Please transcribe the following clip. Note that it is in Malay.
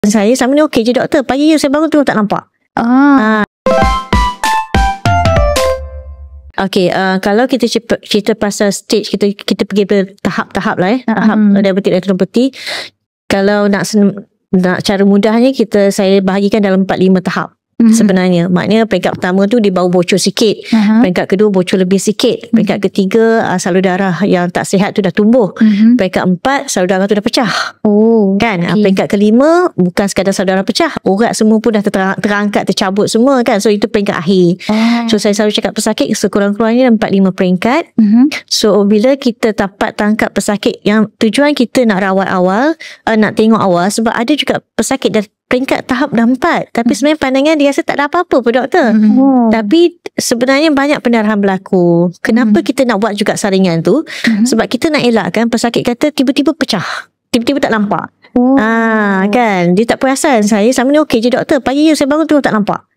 Saya selama ni okey je doktor. Pagi saya bangun tu tak nampak. Okey, kalau kita cerita pasal stage, kita pergi tahap-tahap lah tahap diabetik retinopati. Kalau nak cara mudahnya, saya bahagikan dalam 4-5 tahap. Sebenarnya maknanya peringkat pertama tu dia baru bocor sikit, peringkat kedua bocor lebih sikit, peringkat ketiga salur darah yang tak sihat tu dah tumbuh, peringkat 4 salur darah tu dah pecah. Kan, peringkat kelima bukan sekadar salur darah pecah, urat semua pun dah terangkat, tercabut semua kan. So itu peringkat akhir. So saya selalu cakap pesakit sekurang-kurangnya 4-5 peringkat. So bila kita dapat tangkap pesakit yang tujuan kita nak rawat awal, nak tengok awal, sebab ada juga pesakit dah peringkat tahap dah 4, tapi sebenarnya pandangan dia rasa tak ada apa-apa pun doktor. Tapi sebenarnya banyak pendarahan berlaku. Kenapa kita nak buat juga saringan tu? Sebab kita nak elakkan pesakit kata tiba-tiba pecah, tiba-tiba tak nampak. Kan, dia tak perasan saya selama ni okey je doktor. Pagi saya bangun tu tak nampak.